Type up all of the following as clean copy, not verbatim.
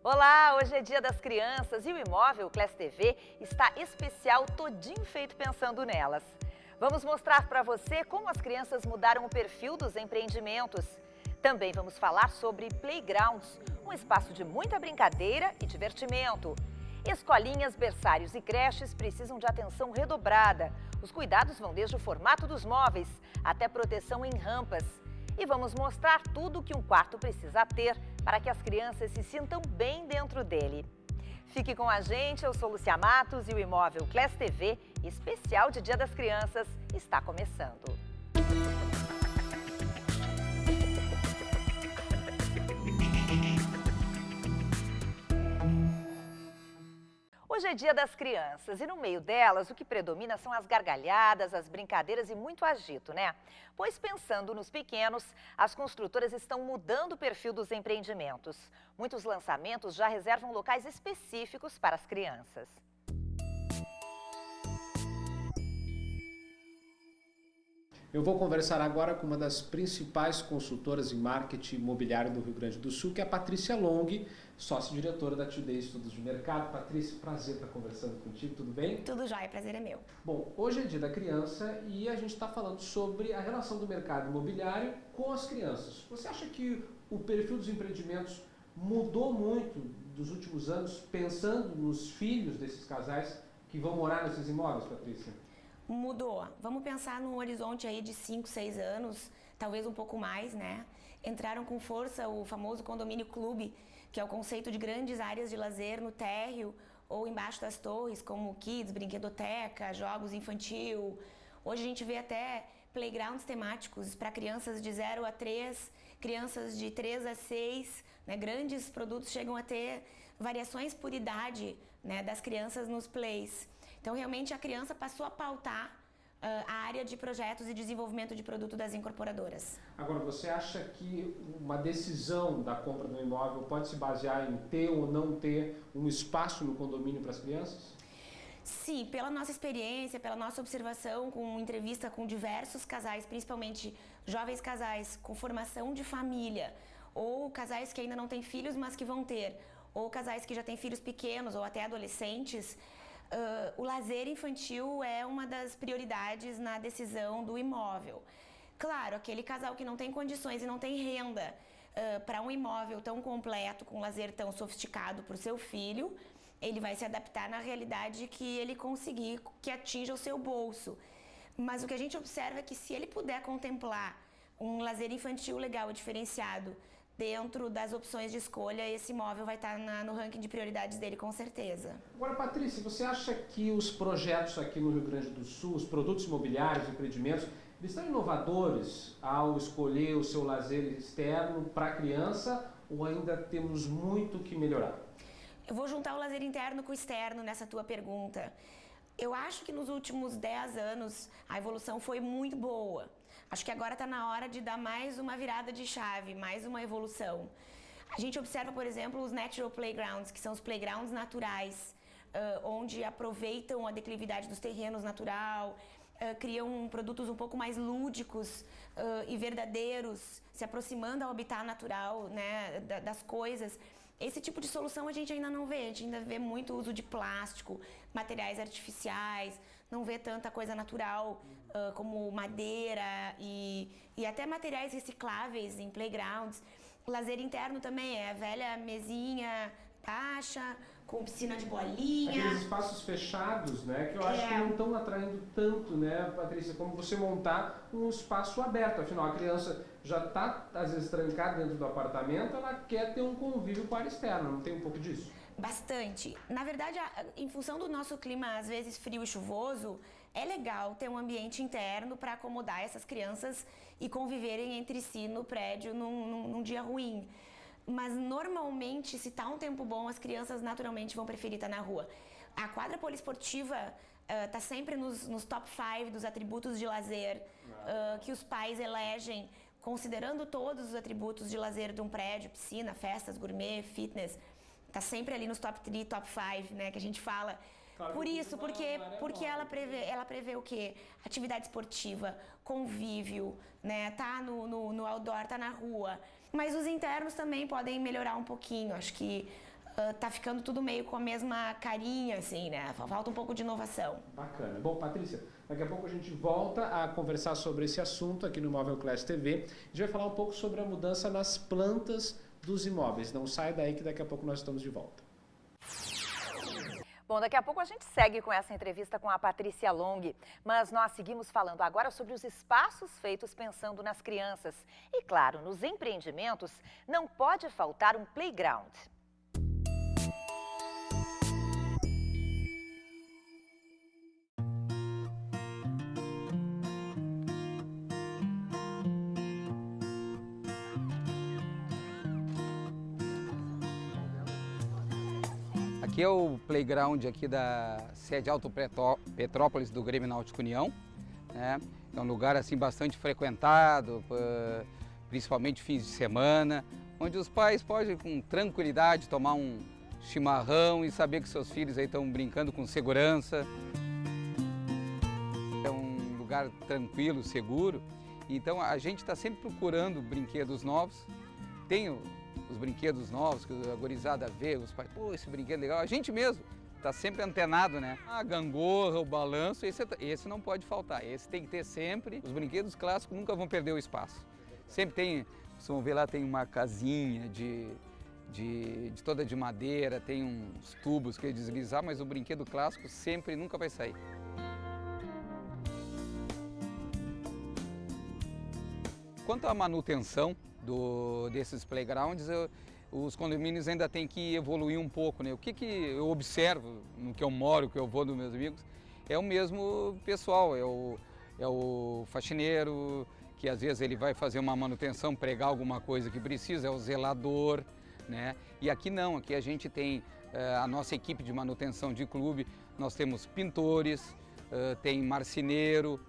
Olá, hoje é Dia das Crianças e o Imóvel Class TV está especial, todinho feito pensando nelas. Vamos mostrar para você como as crianças mudaram o perfil dos empreendimentos. Também vamos falar sobre playgrounds, um espaço de muita brincadeira e divertimento. Escolinhas, berçários e creches precisam de atenção redobrada. Os cuidados vão desde o formato dos móveis até proteção em rampas. E vamos mostrar tudo o que um quarto precisa ter para que as crianças se sintam bem dentro dele. Fique com a gente, eu sou Lúcia Matos e o Imóvel Class TV, especial de Dia das Crianças, está começando. Hoje é Dia das Crianças e no meio delas o que predomina são as gargalhadas, as brincadeiras e muito agito, né? Pois pensando nos pequenos, as construtoras estão mudando o perfil dos empreendimentos. Muitos lançamentos já reservam locais específicos para as crianças. Eu vou conversar agora com uma das principais consultoras em marketing imobiliário do Rio Grande do Sul, que é a Patrícia Long, sócia-diretora da Today Estudos de Mercado. Patrícia, prazer estar conversando contigo, tudo bem? Tudo jóia, prazer é meu. Bom, hoje é Dia da Criança e a gente está falando sobre a relação do mercado imobiliário com as crianças. Você acha que o perfil dos empreendimentos mudou muito dos últimos anos, pensando nos filhos desses casais que vão morar nesses imóveis, Patrícia? Mudou. Vamos pensar num horizonte aí de 5, 6 anos, talvez um pouco mais, né? Entraram com força o famoso condomínio clube, que é o conceito de grandes áreas de lazer no térreo ou embaixo das torres, como kids, brinquedoteca, jogos infantil. Hoje a gente vê até playgrounds temáticos para crianças de 0 a 3, crianças de 3 a 6, né? Grandes produtos chegam a ter variações por idade, né, das crianças nos plays. Então, realmente, a criança passou a pautar a área de projetos e desenvolvimento de produto das incorporadoras. Agora, você acha que uma decisão da compra de um imóvel pode se basear em ter ou não ter um espaço no condomínio para as crianças? Sim, pela nossa experiência, pela nossa observação, com entrevista com diversos casais, principalmente jovens casais com formação de família, ou casais que ainda não têm filhos, mas que vão ter, ou casais que já têm filhos pequenos ou até adolescentes, o lazer infantil é uma das prioridades na decisão do imóvel. Claro, aquele casal que não tem condições e não tem renda para um imóvel tão completo, com um lazer tão sofisticado para o seu filho, ele vai se adaptar na realidade que ele conseguir, que atinja o seu bolso. Mas o que a gente observa é que se ele puder contemplar um lazer infantil legal e diferenciado dentro das opções de escolha, esse imóvel vai estar no ranking de prioridades dele, com certeza. Agora, Patrícia, você acha que os projetos aqui no Rio Grande do Sul, os produtos imobiliários, empreendimentos, eles estão inovadores ao escolher o seu lazer externo para a criança ou ainda temos muito que melhorar? Eu vou juntar o lazer interno com o externo nessa tua pergunta. Eu acho que nos últimos 10 anos a evolução foi muito boa. Acho que agora está na hora de dar mais uma virada de chave, mais uma evolução. A gente observa, por exemplo, os natural playgrounds, que são os playgrounds naturais, onde aproveitam a declividade dos terrenos natural, criam produtos um pouco mais lúdicos e verdadeiros, se aproximando ao habitat natural, né, das coisas. Esse tipo de solução a gente ainda não vê, a gente ainda vê muito uso de plástico, materiais artificiais, não vê tanta coisa natural como madeira e até materiais recicláveis em playgrounds. O lazer interno também é a velha mesinha baixa, com piscina de bolinha. Aqueles espaços fechados, né, que eu acho que não estão atraindo tanto, né, Patrícia, como você montar um espaço aberto. Afinal, a criança já está, às vezes, trancada dentro do apartamento, ela quer ter um convívio com a área externa, não tem um pouco disso? Bastante. Na verdade, em função do nosso clima, às vezes, frio e chuvoso, é legal ter um ambiente interno para acomodar essas crianças e conviverem entre si no prédio num dia ruim. Mas normalmente, se tá um tempo bom, as crianças naturalmente vão preferir estar na rua. A quadra poliesportiva tá sempre nos top 5 dos atributos de lazer que os pais elegem, considerando todos os atributos de lazer de um prédio, piscina, festas, gourmet, fitness. Tá sempre ali nos top 3, top 5, né, que a gente fala. Claro, por isso, porque ela prevê o quê? Atividade esportiva, convívio, né? Tá no outdoor, tá na rua. Mas os internos também podem melhorar um pouquinho. Acho que tá ficando tudo meio com a mesma carinha, assim, né? Falta um pouco de inovação. Bacana. Bom, Patrícia, daqui a pouco a gente volta a conversar sobre esse assunto aqui no Imóvel Class TV. A gente vai falar um pouco sobre a mudança nas plantas dos imóveis. Não sai daí que daqui a pouco nós estamos de volta. Bom, daqui a pouco a gente segue com essa entrevista com a Patrícia Long, mas nós seguimos falando agora sobre os espaços feitos pensando nas crianças. E claro, nos empreendimentos não pode faltar um playground. Aqui é o playground aqui da sede Alto Petrópolis do Grêmio Náutico União, né? É um lugar assim bastante frequentado, principalmente fins de semana, onde os pais podem com tranquilidade tomar um chimarrão e saber que seus filhos aí estão brincando com segurança. É um lugar tranquilo, seguro, então a gente está sempre procurando brinquedos novos. Tem os brinquedos novos que a gurizada vê, os pais, pô, esse brinquedo legal, a gente mesmo está sempre antenado, né? A gangorra, o balanço, esse não pode faltar, esse tem que ter sempre. Os brinquedos clássicos nunca vão perder o espaço. Sempre tem, vocês vão ver lá, tem uma casinha toda de madeira, tem uns tubos que deslizar, mas o brinquedo clássico sempre, nunca vai sair. Quanto à manutenção desses playgrounds, os condomínios ainda têm que evoluir um pouco, né? O que eu observo no que eu moro, que eu vou dos meus amigos, é o mesmo pessoal, é o faxineiro, que às vezes ele vai fazer uma manutenção, pregar alguma coisa que precisa, é o zelador, né? E aqui não, aqui a gente tem a nossa equipe de manutenção de clube, nós temos pintores, tem marceneiro,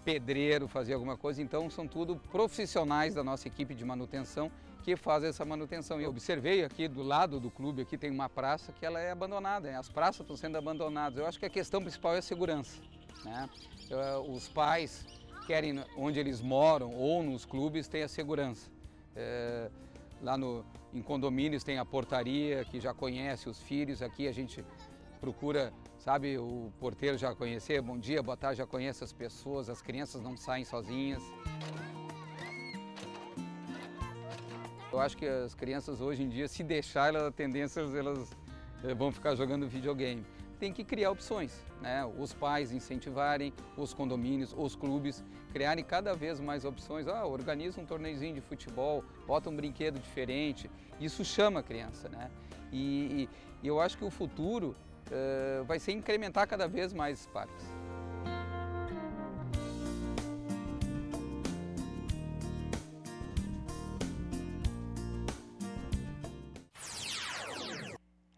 pedreiro, fazer alguma coisa, então são tudo profissionais da nossa equipe de manutenção que fazem essa manutenção. E eu observei aqui do lado do clube, aqui tem uma praça que ela é abandonada, né? As praças estão sendo abandonadas. Eu acho que a questão principal é a segurança, né? Os pais querem, onde eles moram ou nos clubes, tem a segurança. Lá em condomínios tem a portaria que já conhece os filhos, aqui a gente procura, sabe, o porteiro já conhecer, bom dia, boa tarde, já conhece as pessoas, as crianças não saem sozinhas. Eu acho que as crianças hoje em dia, se deixar, a tendência elas vão ficar jogando videogame. Tem que criar opções, né? Os pais incentivarem, os condomínios, os clubes, criarem cada vez mais opções. Organiza um torneiozinho de futebol, bota um brinquedo diferente, isso chama a criança, né? E eu acho que o futuro vai ser incrementar cada vez mais os parques.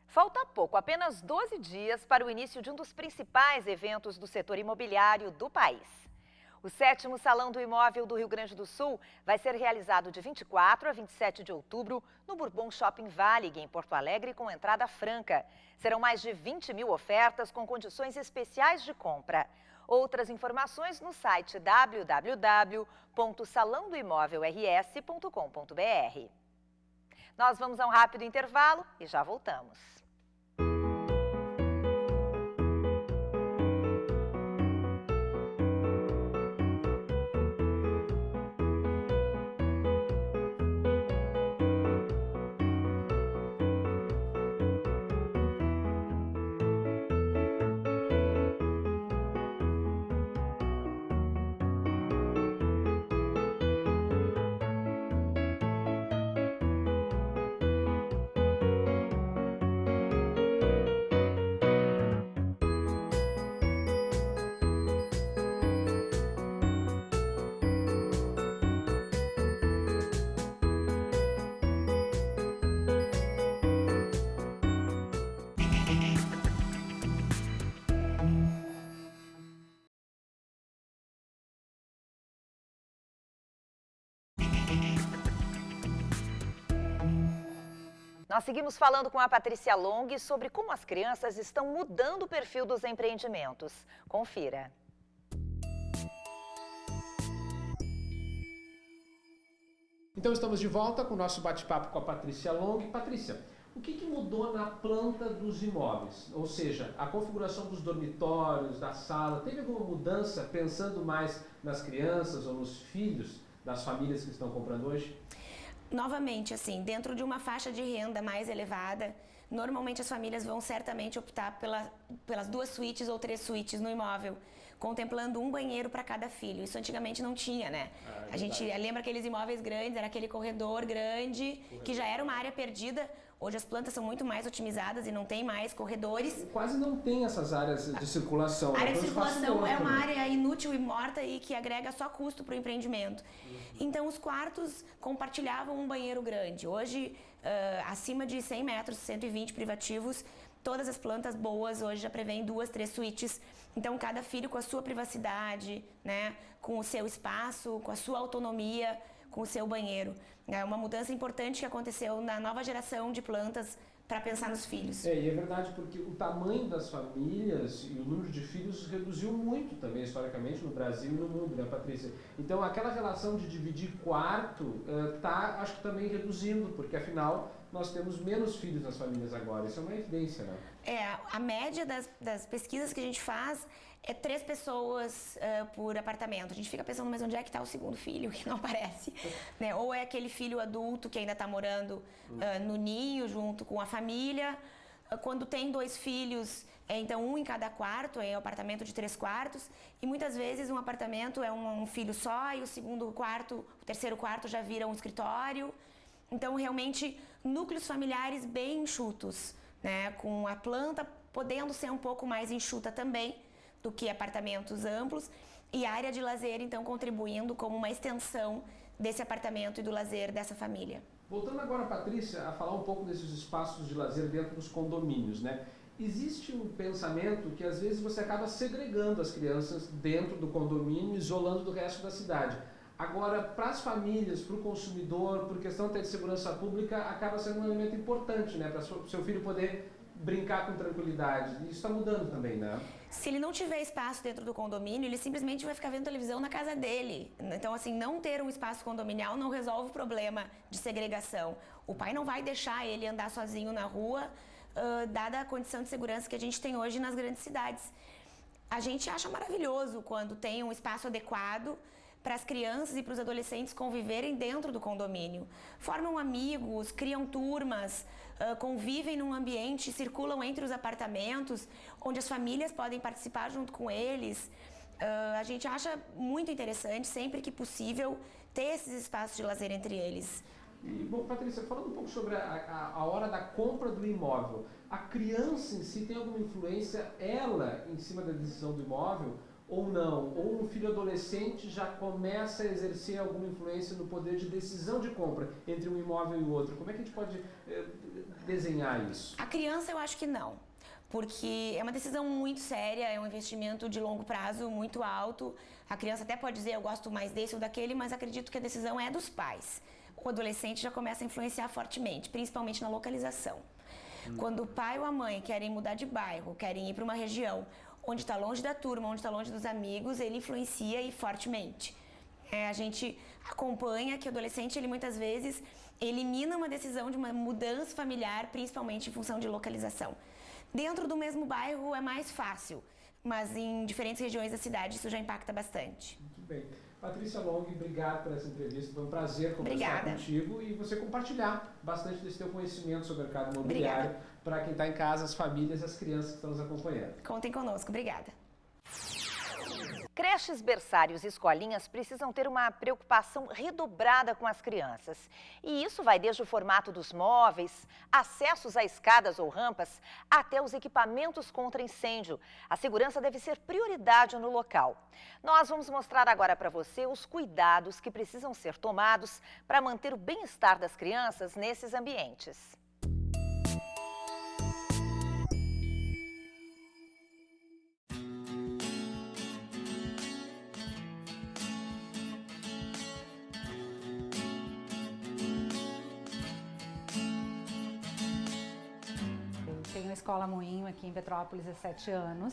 Falta pouco, apenas 12 dias para o início de um dos principais eventos do setor imobiliário do país. O 7º Salão do Imóvel do Rio Grande do Sul vai ser realizado de 24 a 27 de outubro no Bourbon Shopping Valig, em Porto Alegre, com entrada franca. Serão mais de 20 mil ofertas com condições especiais de compra. Outras informações no site www.salãodoimovelrs.com.br. Nós vamos a um rápido intervalo e já voltamos. Nós seguimos falando com a Patrícia Long sobre como as crianças estão mudando o perfil dos empreendimentos. Confira. Então estamos de volta com o nosso bate-papo com a Patrícia Long. Patrícia, O que mudou na planta dos imóveis? Ou seja, a configuração dos dormitórios, da sala, teve alguma mudança pensando mais nas crianças ou nos filhos das famílias que estão comprando hoje? Novamente, assim, dentro de uma faixa de renda mais elevada, normalmente as famílias vão certamente optar pelas 2 suítes ou 3 suítes no imóvel, contemplando um banheiro para cada filho. Isso antigamente não tinha, né? A gente lembra aqueles imóveis grandes, era aquele corredor grande, que já era uma área perdida. Hoje as plantas são muito mais otimizadas e não tem mais corredores. Quase não tem essas áreas de circulação. A área de circulação é uma área inútil e morta e que agrega só custo para o empreendimento. Então os quartos compartilhavam um banheiro grande. Hoje, acima de 100 metros, 120 privativos, todas as plantas boas hoje já prevêem 2, 3 suítes. Então cada filho com a sua privacidade, né, com o seu espaço, com a sua autonomia, com o seu banheiro. É uma mudança importante que aconteceu na nova geração de plantas para pensar nos filhos. E é verdade, porque o tamanho das famílias e o número de filhos reduziu muito também, historicamente, no Brasil e no mundo, né, Patrícia? Então, aquela relação de dividir quarto está, acho que também reduzindo, porque, afinal, nós temos menos filhos nas famílias agora. Isso é uma evidência, né? A média das pesquisas que a gente faz é 3 pessoas por apartamento. A gente fica pensando, mas onde é que está o segundo filho, que não aparece? Né? Ou é aquele filho adulto que ainda está morando no ninho, junto com a família. Quando tem 2 filhos, então 1 em cada quarto, é um apartamento de 3 quartos. E muitas vezes um apartamento é um filho só e o terceiro quarto já vira um escritório. Então, realmente, núcleos familiares bem enxutos, né? Com a planta podendo ser um pouco mais enxuta também do que apartamentos amplos, e a área de lazer, então, contribuindo como uma extensão desse apartamento e do lazer dessa família. Voltando agora, Patrícia, a falar um pouco desses espaços de lazer dentro dos condomínios, né? Existe um pensamento que, às vezes, você acaba segregando as crianças dentro do condomínio, isolando do resto da cidade. Agora, para as famílias, para o consumidor, por questão até de segurança pública, acaba sendo um elemento importante, né? Para o seu filho poder brincar com tranquilidade. Isso está mudando também, né? Se ele não tiver espaço dentro do condomínio, ele simplesmente vai ficar vendo televisão na casa dele. Então, assim, não ter um espaço condominial não resolve o problema de segregação. O pai não vai deixar ele andar sozinho na rua, dada a condição de segurança que a gente tem hoje nas grandes cidades. A gente acha maravilhoso quando tem um espaço adequado para as crianças e para os adolescentes conviverem dentro do condomínio. Formam amigos, criam turmas, convivem num ambiente, circulam entre os apartamentos, onde as famílias podem participar junto com eles. A gente acha muito interessante, sempre que possível, ter esses espaços de lazer entre eles. E, bom, Patrícia, falando um pouco sobre a hora da compra do imóvel, a criança em si tem alguma influência, ela, em cima da decisão do imóvel, ou não? Ou um filho adolescente já começa a exercer alguma influência no poder de decisão de compra entre um imóvel e o outro? Como é que a gente pode desenhar isso? A criança eu acho que não, porque é uma decisão muito séria, é um investimento de longo prazo muito alto. A criança até pode dizer eu gosto mais desse ou daquele, mas acredito que a decisão é dos pais. O adolescente já começa a influenciar fortemente, principalmente na localização. Quando o pai ou a mãe querem mudar de bairro, querem ir para uma região onde está longe da turma, onde está longe dos amigos, ele influencia e fortemente. A gente acompanha que o adolescente, ele muitas vezes elimina uma decisão de uma mudança familiar, principalmente em função de localização. Dentro do mesmo bairro é mais fácil, mas em diferentes regiões da cidade isso já impacta bastante. Muito bem. Patrícia Long, obrigado por essa entrevista, foi um prazer conversar contigo e você compartilhar bastante desse teu conhecimento sobre o mercado imobiliário para quem está em casa, as famílias e as crianças que estão nos acompanhando. Contem conosco, obrigada. Creches, berçários e escolinhas precisam ter uma preocupação redobrada com as crianças. E isso vai desde o formato dos móveis, acessos a escadas ou rampas, até os equipamentos contra incêndio. A segurança deve ser prioridade no local. Nós vamos mostrar agora para você os cuidados que precisam ser tomados para manter o bem-estar das crianças nesses ambientes. Tenho a Escola Moinho aqui em Petrópolis há 7 anos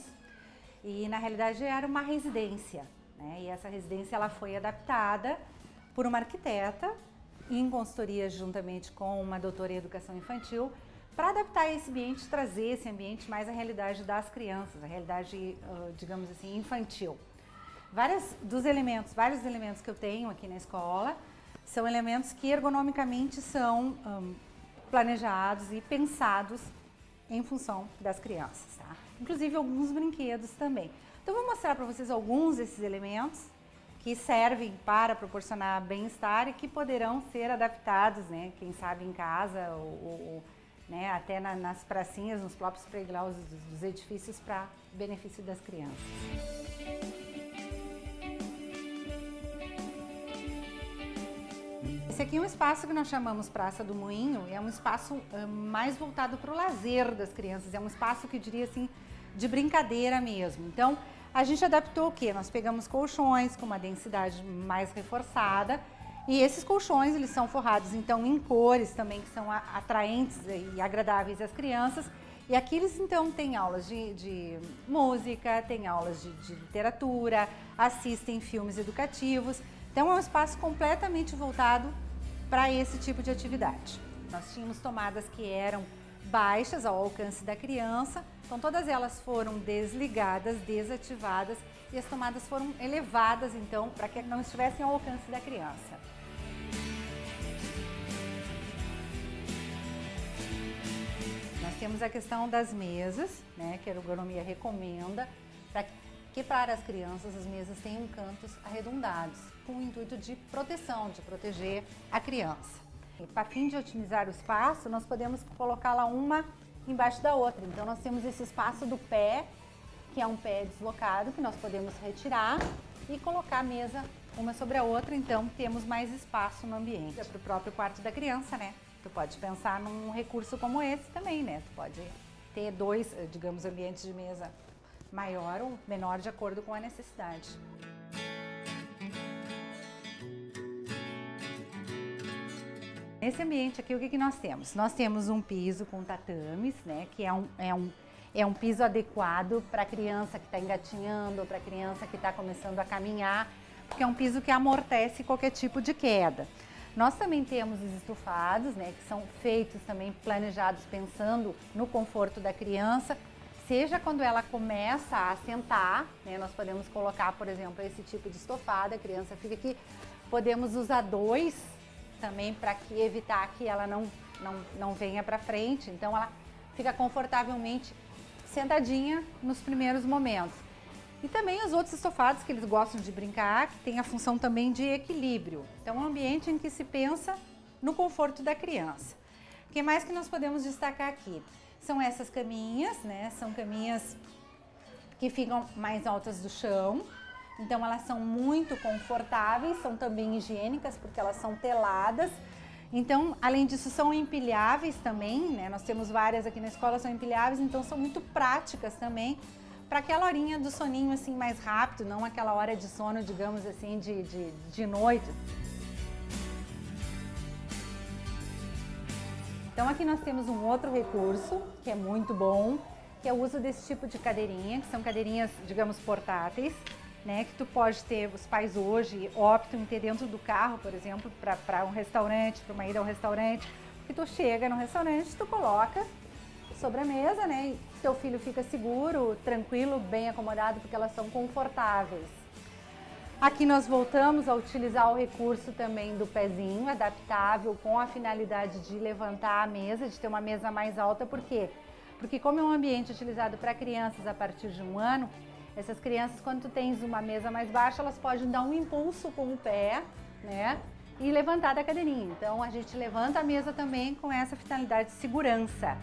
e na realidade era uma residência, né? E essa residência ela foi adaptada por uma arquiteta em consultoria juntamente com uma doutora em educação infantil para adaptar esse ambiente, trazer esse ambiente mais à realidade das crianças, a realidade, digamos assim, infantil. Vários elementos que eu tenho aqui na escola são elementos que ergonomicamente são planejados e pensados em função das crianças, tá? Inclusive alguns brinquedos também. Então, vou mostrar para vocês alguns desses elementos que servem para proporcionar bem-estar e que poderão ser adaptados, né, quem sabe em casa ou né, até nas pracinhas, nos próprios playgrounds dos edifícios para benefício das crianças. Esse aqui é um espaço que nós chamamos Praça do Moinho, é um espaço mais voltado para o lazer das crianças, é um espaço que eu diria assim, de brincadeira mesmo. Então, a gente adaptou o quê? Nós pegamos colchões com uma densidade mais reforçada e esses colchões, eles são forrados então em cores também que são atraentes e agradáveis às crianças. E aqui eles então têm aulas de música, têm aulas de literatura, assistem filmes educativos. Então é um espaço completamente voltado para esse tipo de atividade. Nós tínhamos tomadas que eram baixas ao alcance da criança, então todas elas foram desligadas, desativadas e as tomadas foram elevadas então para que não estivessem ao alcance da criança. Nós temos a questão das mesas, né, que a ergonomia recomenda, para as crianças as mesas tenham cantos arredondados, com o intuito de proteção, de proteger a criança. E para fim de otimizar o espaço, nós podemos colocá-la uma embaixo da outra. Então nós temos esse espaço do pé, que é um pé deslocado, que nós podemos retirar e colocar a mesa uma sobre a outra, então temos mais espaço no ambiente. É para o próprio quarto da criança, né? Tu pode pensar num recurso como esse também, né? Tu pode ter dois, digamos, ambientes de mesa maior ou menor de acordo com a necessidade. Nesse ambiente aqui, o que nós temos? Nós temos um piso com tatames, né? Que é um piso adequado para a criança que está engatinhando, para a criança que está começando a caminhar, porque é um piso que amortece qualquer tipo de queda. Nós também temos os estofados, né, que são feitos também, planejados pensando no conforto da criança, seja quando ela começa a sentar, né, nós podemos colocar, por exemplo, esse tipo de estofado, a criança fica aqui, podemos usar dois também para evitar que ela não venha para frente, então ela fica confortavelmente sentadinha nos primeiros momentos. E também os outros estofados que eles gostam de brincar, que tem a função também de equilíbrio. Então, é um ambiente em que se pensa no conforto da criança. O que mais que nós podemos destacar aqui? São essas caminhas, né? São caminhas que ficam mais altas do chão. Então, elas são muito confortáveis, são também higiênicas, porque elas são teladas. Então, além disso, são empilháveis também, né? Nós temos várias aqui na escola, são empilháveis, então são muito práticas também, para aquela horinha do soninho assim mais rápido, não aquela hora de sono, digamos assim, de noite. Então aqui nós temos um outro recurso que é muito bom, que é o uso desse tipo de cadeirinha, que são cadeirinhas, digamos, portáteis, né, que tu pode ter, os pais hoje optam em ter dentro do carro, por exemplo, para um restaurante, para uma ida ao restaurante, que tu chega no restaurante, tu coloca sobre a mesa, né, e teu filho fica seguro, tranquilo, bem acomodado, porque elas são confortáveis. Aqui nós voltamos a utilizar o recurso também do pezinho adaptável com a finalidade de levantar a mesa, de ter uma mesa mais alta. Por quê? Porque como é um ambiente utilizado para crianças a partir de 1 ano, essas crianças, quando tu tens uma mesa mais baixa, elas podem dar um impulso com o pé, né, e levantar da cadeirinha. Então a gente levanta a mesa também com essa finalidade de segurança.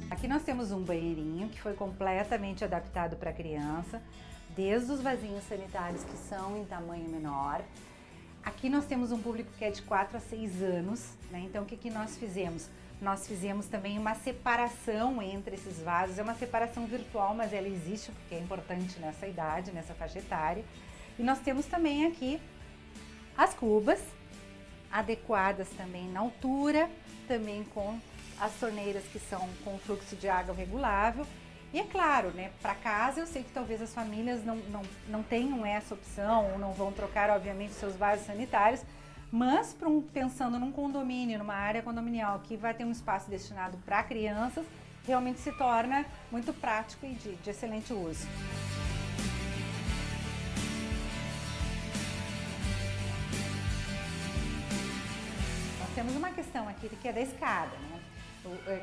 Aqui nós temos um banheirinho que foi completamente adaptado para a criança, desde os vasinhos sanitários que são em tamanho menor. Aqui nós temos um público que é de 4 a 6 anos, né? Então o que nós fizemos? Nós fizemos também uma separação entre esses vasos, é uma separação virtual, mas ela existe porque é importante nessa idade, nessa faixa etária. E nós temos também aqui as cubas, adequadas também na altura, também com as torneiras que são com fluxo de água regulável E é claro, né, para casa eu sei que talvez as famílias não tenham essa opção, ou não vão trocar, obviamente, seus vasos sanitários, mas pensando num condomínio, numa área condominial que vai ter um espaço destinado para crianças, realmente se torna muito prático e de excelente uso. Nós temos uma questão aqui que é da escada, né?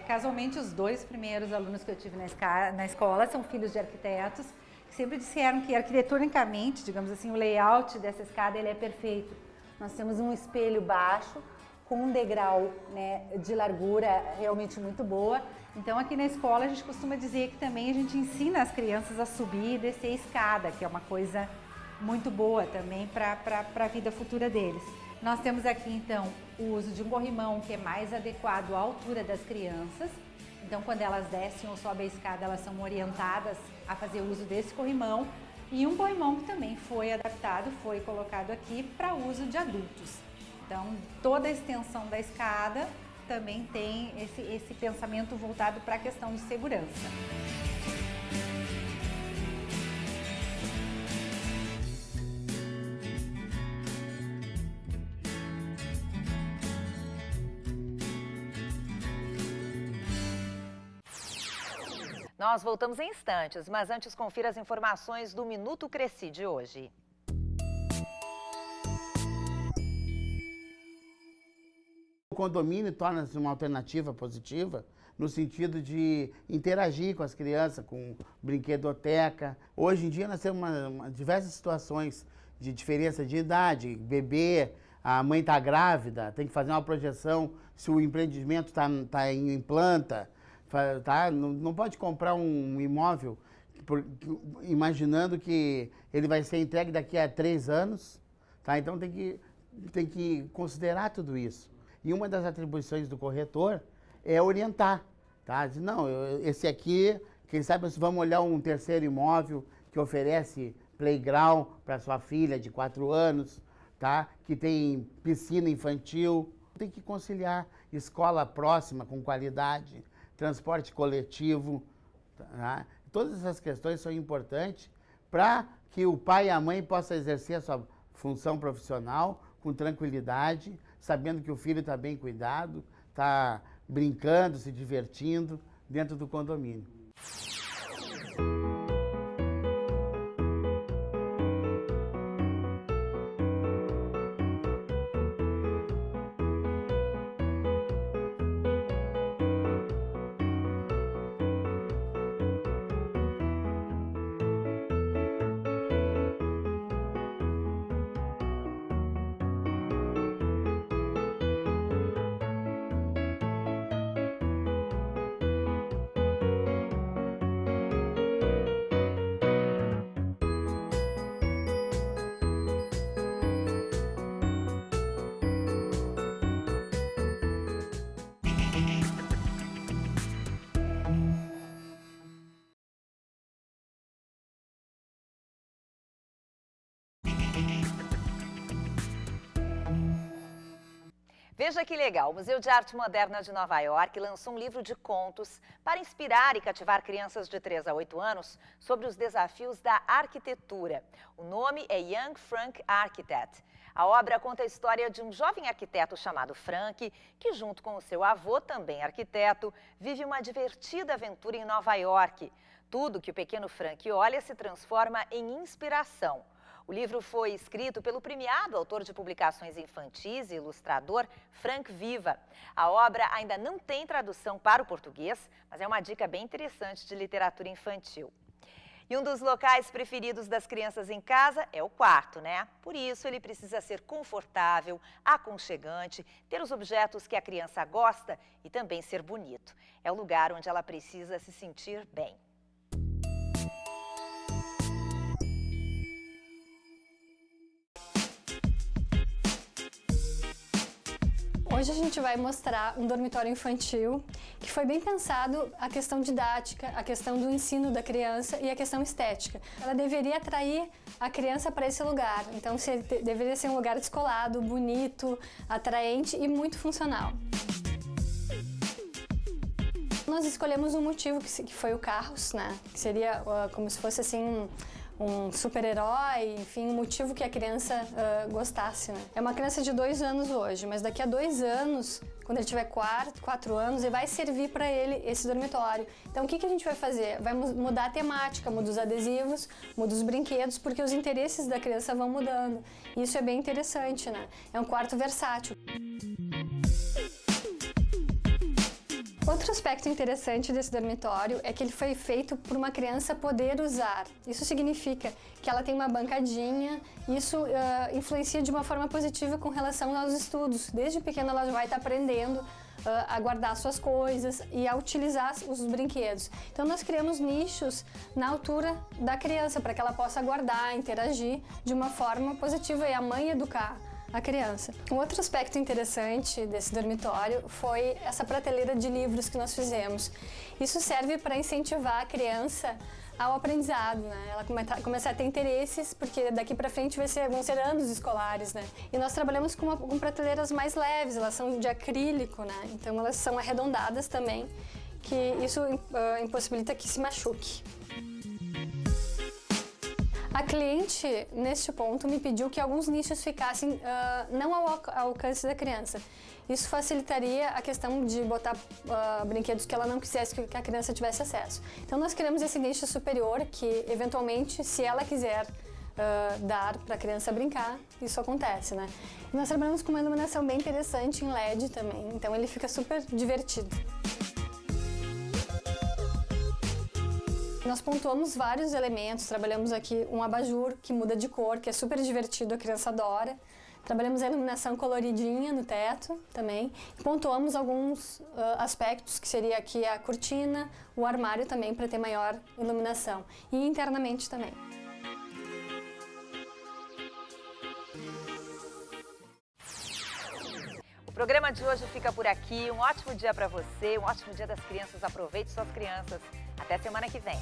Casualmente, os 2 primeiros alunos que eu tive na escola são filhos de arquitetos, que sempre disseram que arquitetonicamente, digamos assim, o layout dessa escada ele é perfeito. Nós temos um espelho baixo com um degrau, né, de largura realmente muito boa. Então aqui na escola a gente costuma dizer que também a gente ensina as crianças a subir e descer a escada, que é uma coisa muito boa também para a vida futura deles. Nós temos aqui então o uso de um corrimão que é mais adequado à altura das crianças. Então quando elas descem ou sobem a escada, elas são orientadas a fazer uso desse corrimão. E um corrimão que também foi adaptado, foi colocado aqui para uso de adultos. Então toda a extensão da escada também tem esse pensamento voltado para a questão de segurança. Nós voltamos em instantes, mas antes confira as informações do Minuto Cresci de hoje. O condomínio torna-se uma alternativa positiva no sentido de interagir com as crianças, com brinquedoteca. Hoje em dia nós temos diversas situações de diferença de idade, bebê, a mãe está grávida, tem que fazer uma projeção se o empreendimento está em planta. Tá? Não pode comprar um imóvel imaginando que ele vai ser entregue daqui a 3 anos. Tá? Então tem que considerar tudo isso. E uma das atribuições do corretor é orientar. Tá? Diz, não, esse aqui, quem sabe vamos olhar um terceiro imóvel que oferece playground para sua filha de 4 anos, tá? Que tem piscina infantil. Tem que conciliar escola próxima com qualidade, transporte coletivo. Tá? Todas essas questões são importantes para que o pai e a mãe possam exercer a sua função profissional com tranquilidade, sabendo que o filho está bem cuidado, está brincando, se divertindo dentro do condomínio. Veja que legal, o Museu de Arte Moderna de Nova York lançou um livro de contos para inspirar e cativar crianças de 3 a 8 anos sobre os desafios da arquitetura. O nome é Young Frank Architect. A obra conta a história de um jovem arquiteto chamado Frank, que junto com o seu avô, também arquiteto, vive uma divertida aventura em Nova York. Tudo que o pequeno Frank olha se transforma em inspiração. O livro foi escrito pelo premiado autor de publicações infantis e ilustrador Frank Viva. A obra ainda não tem tradução para o português, mas é uma dica bem interessante de literatura infantil. E um dos locais preferidos das crianças em casa é o quarto, né? Por isso, ele precisa ser confortável, aconchegante, ter os objetos que a criança gosta e também ser bonito. É o lugar onde ela precisa se sentir bem. Hoje a gente vai mostrar um dormitório infantil que foi bem pensado a questão didática, a questão do ensino da criança e a questão estética. Ela deveria atrair a criança para esse lugar, então deveria ser um lugar descolado, bonito, atraente e muito funcional. Nós escolhemos um motivo que foi o Carros, né? Que seria como se fosse assim um super-herói, enfim, um motivo que a criança gostasse, né? É uma criança de 2 anos hoje, mas daqui a 2 anos, quando ele tiver 4 anos, ele vai servir para ele esse dormitório. Então, o que a gente vai fazer? Vai mudar a temática, muda os adesivos, muda os brinquedos, porque os interesses da criança vão mudando. E isso é bem interessante, né? É um quarto versátil. Outro aspecto interessante desse dormitório é que ele foi feito por uma criança poder usar. Isso significa que ela tem uma bancadinha, isso influencia de uma forma positiva com relação aos estudos. Desde pequena ela já vai estar aprendendo a guardar suas coisas e a utilizar os brinquedos. Então nós criamos nichos na altura da criança para que ela possa guardar, interagir de uma forma positiva e a mãe educar a criança. Um outro aspecto interessante desse dormitório foi essa prateleira de livros que nós fizemos. Isso serve para incentivar a criança ao aprendizado, né? Ela começar a ter interesses, porque daqui para frente vão ser anos escolares, né? E nós trabalhamos com prateleiras mais leves, elas são de acrílico, né? Então elas são arredondadas também, que isso impossibilita que se machuque. A cliente, neste ponto, me pediu que alguns nichos ficassem não ao alcance da criança. Isso facilitaria a questão de botar brinquedos que ela não quisesse que a criança tivesse acesso. Então nós criamos esse nicho superior que, eventualmente, se ela quiser dar para a criança brincar, isso acontece, né? E nós trabalhamos com uma iluminação bem interessante em LED também, então ele fica super divertido. Nós pontuamos vários elementos, trabalhamos aqui um abajur que muda de cor, que é super divertido, a criança adora. Trabalhamos a iluminação coloridinha no teto também. E pontuamos alguns aspectos, que seria aqui a cortina, o armário também, para ter maior iluminação. E internamente também. O programa de hoje fica por aqui. Um ótimo dia para você, um ótimo dia das crianças. Aproveite suas crianças. Até semana que vem.